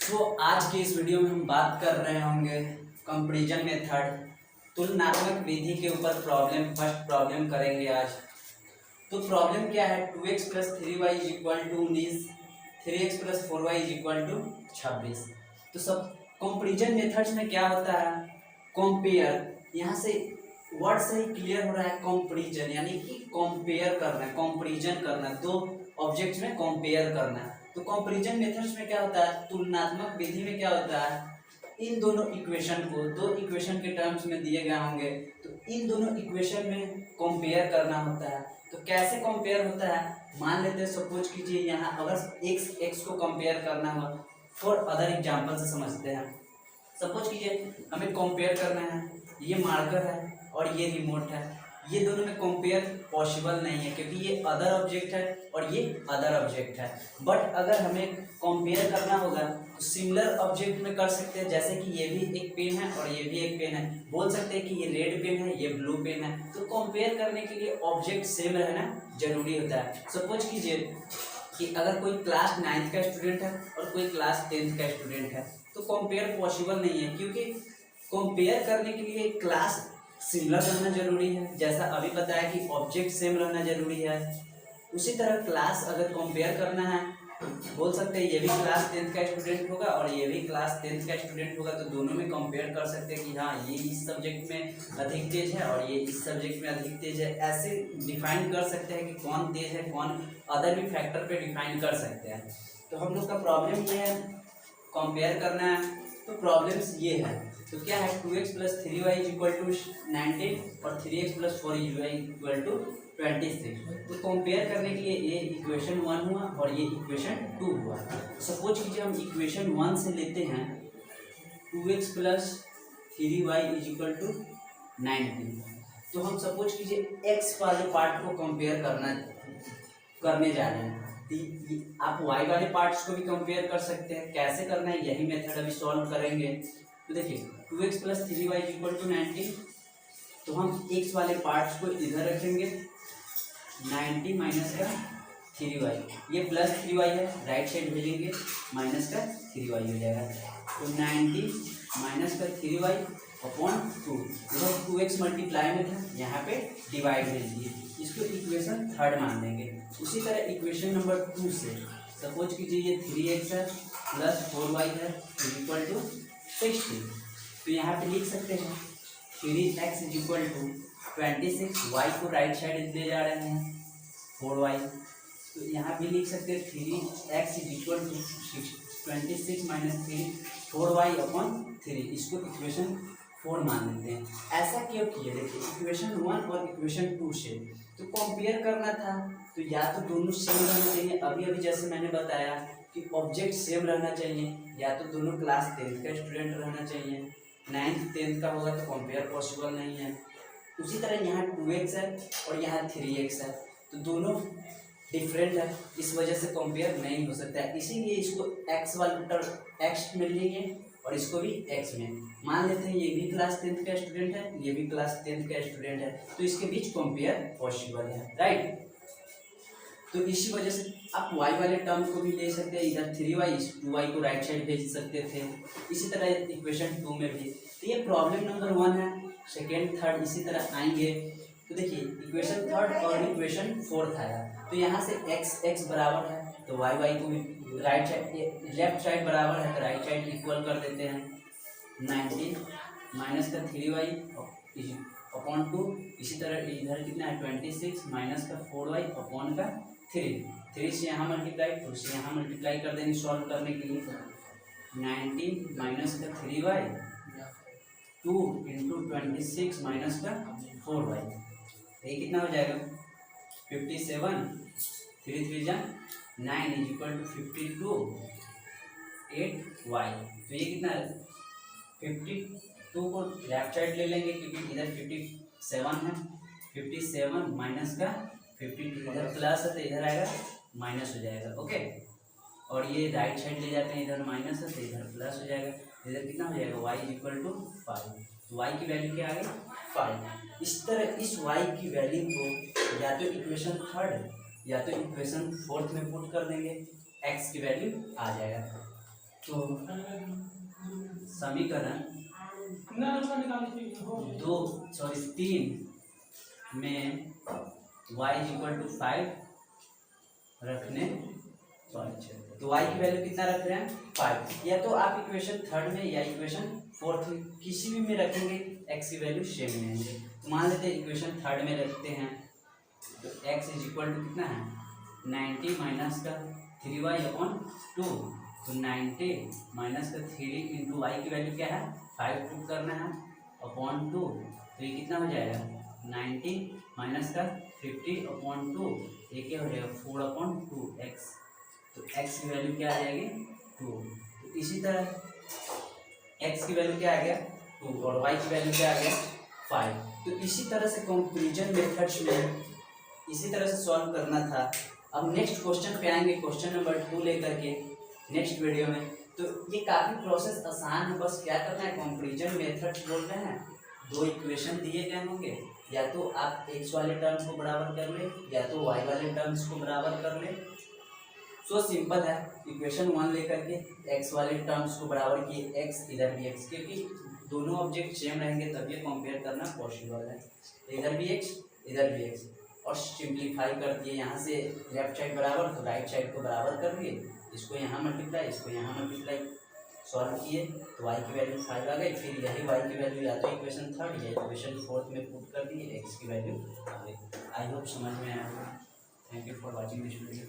तो आज के इस वीडियो में हम बात कर रहे होंगे कंपैरिजन मेथड तुलनात्मक विधि के ऊपर फर्स्ट प्रॉब्लम करेंगे आज। तो प्रॉब्लम क्या है, 2x plus 3y is equal to 19, 3x plus 4y is equal to 26। तो सब कंपैरिजन मेथड्स में क्या होता है, कंपेयर। यहाँ से वर्ड से ही क्लियर हो रहा है, कंपैरिजन यानी कि कंपेयर करना, कंपैरिजन करना, दो ऑब्जेक्ट्स में कंपेयर करना। तो कंपैरिजन मेथड्स में क्या होता है, तुलनात्मक विधि में क्या होता है, इन दोनों इक्वेशन को दो इक्वेशन के टर्म्स में दिए गए होंगे, तो इन दोनों इक्वेशन में कंपेयर करना होता है। तो कैसे कंपेयर होता है, मान लेते हैं सपोज कीजिए यहाँ अगर x को कंपेयर करना हो, फॉर अदर एग्जांपल से समझते हैं। सपोज कीजिए हमें कंपेयर करना है, ये मार्कर है और ये रिमोट है, ये दोनों में कंपेयर पॉसिबल नहीं है क्योंकि ये अदर ऑब्जेक्ट है और ये अदर ऑब्जेक्ट है। बट अगर हमें कंपेयर करना होगा तो सिमिलर ऑब्जेक्ट में कर सकते हैं, जैसे कि ये भी एक पेन है और ये भी एक पेन है, बोल सकते हैं कि ये रेड पेन है, ये ब्लू पेन है। तो कंपेयर करने के लिए ऑब्जेक्ट सेम रहना जरूरी होता है। सपोज कीजिए कि अगर कोई क्लास 9th का स्टूडेंट है और कोई क्लास 10th का स्टूडेंट है, तो कंपेयर पॉसिबल नहीं है क्योंकि कंपेयर करने के लिए क्लास सिमिलर रहना जरूरी है, जैसा अभी बताया कि ऑब्जेक्ट सेम रहना जरूरी है। उसी तरह क्लास अगर कंपेयर करना है, बोल सकते हैं ये भी क्लास 10th का स्टूडेंट होगा और ये भी क्लास 10th का स्टूडेंट होगा, तो दोनों में कंपेयर कर सकते हैं कि हाँ ये इस सब्जेक्ट में अधिक तेज है और ये इस सब्जेक्ट में अधिक तेज है। ऐसे डिफाइन कर सकते हैं कि कौन तेज है, कौन अदर भी फैक्टर पे डिफाइन कर सकते हैं। तो हम लोग का प्रॉब्लम ये है, कंपेयर करना है। तो प्रॉब्लम्स ये है, तो क्या है, 2x plus 3y is equal to 19 और 3x plus 4y equal to 26। तो कंपेयर करने के लिए ये इक्वेशन 1 हुआ और ये इक्वेशन 2 हुआ। सपोज कीजिए हम इक्वेशन 1 से लेते हैं, 2x plus 3y is equal to 19। तो हम सपोज कीजिए x वाले पार्ट को कंपेयर करने जा रहे हैं, आप y वाले पार्ट्स को भी कंपेयर कर सकते हैं। कैसे करना है यही मेथड अभी सॉल्व करेंगे। तो देखिए 2x plus 3y is equal to 19, तो हम x वाले पार्ट्स को इधर रखेंगे, 90 माइनस का 3y, ये प्लस 3y है, राइट साइड भेजेंगे, माइनस का 3y हो जाएगा। तो 90 माइनस का 3y अपॉन 2, इधर 2x मल्टीप्लाई में था, यहाँ पे डिवाइड भेज दिए, इसको इक्वेशन 3 मान देंगे। उसी तरह इक्वेशन नंबर 2 से सपोज कीजिए ये 3x है प्लस 4y है इक्वल टू 60। तो यहाँ पे लिख सकते हैं 3x is equal to 26, y को राइट साइड ले जा रहे हैं 4y, तो यहाँ भी लिख सकते हैं 3x is equal to 26 minus 3 4y upon 3, इसको इक्वेशन 4 मान लेते हैं। ऐसा क्यों किया, देखिए इक्वेशन 1 और इक्वेशन 2 से तो कंपेयर करना था, तो या तो दोनों सेम रहना चाहिए, अभी अभी जैसे मैंने बताया कि ऑब्जेक्ट सेम रहना चाहिए, या तो दोनों क्लास 10th का स्टूडेंट रहना चाहिए। 9th 10th का होगा तो कंपेयर पॉसिबल नहीं है। उसी तरह यहाँ 2x है और यहाँ 3x है, तो दोनों डिफरेंट है, इस वजह से कंपेयर नहीं हो सकता है। इसीलिए इसको x वाले टर्म x में लेंगे और इसको भी x में मान लेते हैं। ये भी क्लास 10th का स्टूडेंट है, ये भी क्लास 10th का स्टूडेंट है, तो इसके बीच कंपेयर पॉसिबल है, राइट। तो इसी वजह से आप y वाले टर्म को भी ले सकते हैं, इधर 3y 2y को राइट साइड भेज सकते थे। इसी तरह इक्वेशन 2 में भी। तो ये प्रॉब्लम नंबर 1 है। सेकेंड थर्ड इसी तरह आएंगे। तो देखिए इक्वेशन 3 और इक्वेशन 4 आया, तो यहाँ से x बराबर है तो y को भी राइट साइड लेफ्ट साइड बराबर है तो राइट साइड इक्वल कर देते हैं। 19 माइनस का 3y अपॉन 2, इसी तरह इधर कितना है 26 माइनस का 4y अपॉन का 3 से यहाँ मल्टीप्लाई, 2 से यहाँ मल्टीप्लाई कर देंगे सॉल्व करने के लिए। 19 माइनस का 3y 2 इंटू 26 माइनस का 4y, ये कितना हो जाएगा 57, 3 3 जा 9 इज इक्वल टू 52 8y। तो ये कितना है 52 को लेफ्ट साइड ले लेंगे क्योंकि इधर 57 है, 57 माइनस का 52, इधर प्लस है तो इधर आएगा माइनस हो जाएगा, ओके। और ये राइट साइड ले जाते हैं, इधर माइनस है तो इधर प्लस हो जाएगा, इधर कितना हो जाएगा y इज इक्वल टू 5। तो y की वैल्यू क्या आ गई 5। इस तरह इस y की वैल्यू को या तो इक्वेशन 3 या तो इक्वेशन 4 में पुट कर देंगे, x की वैल्यू आ जाएगा। तो समीकरण 3 में y इक्वल टू 5 रखने, तो y की वैल्यू कितना रख रहे हैं 5, या तो आप इक्वेशन थर्ड में या इक्वेशन फोर्थ में किसी भी में रखेंगे x की वैल्यू सेम रहेंगे। तो मान लेते हैं इक्वेशन थर्ड में रखते हैं, तो x इज इक्वल टू कितना है 90 माइनस का 3y/2, तो 90 माइनस का 3 इंटू वाई की वैल्यू क्या है 5 पुट करना है अपॉन 2, तो ये कितना हो जाएगा 90 माइनस का 50/2, ये क्या हो जाएगा 4/2x, तो x की वैल्यू क्या आ जाएगी 2। तो इसी तरह x की वैल्यू क्या आ गया 2 और y की वैल्यू क्या आ गया 5। तो इसी तरह से कंपैरिजन मेथड्स में इसी तरह से सॉल्व करना था। अब नेक्स्ट क्वेश्चन पे आएंगे, क्वेश्चन नंबर 2 लेकर के नेक्स्ट वीडियो में। तो ये काफ़ी प्रोसेस आसान है, बस क्या करना है कंपैरिजन मेथड्स बोल रहे हैं, दो इक्वेशन दिए गए होंगे, या तो आप x वाले टर्म्स को बराबर कर ले या तो y वाले टर्म्स को बराबर कर ले। सो सिंपल है, इक्वेशन 1 लेकर के x वाले टर्म्स को बराबर किए, x इधर भी x, क्योंकि दोनों ऑब्जेक्ट सेम रहेंगे तभी कंपेयर करना पॉसिबल है। इधर भी x इधर भी x, और सिंप्लीफाई कर दिए, यहाँ से लेफ्ट साइड बराबर तो राइट साइड को बराबर कर दिए, इसको यहाँ मल्टीप्लाई इसको यहाँ मल्टीप्लाई सॉल्व किए, तो y की वैल्यू 5 आ गई। फिर यही y की वैल्यू या तो इक्वेशन थर्ड या इक्वेशन फोर्थ में पुट कर दिए, x की वैल्यू आ गई। आई होप समझ में आया होगा। Thank you for watching this video.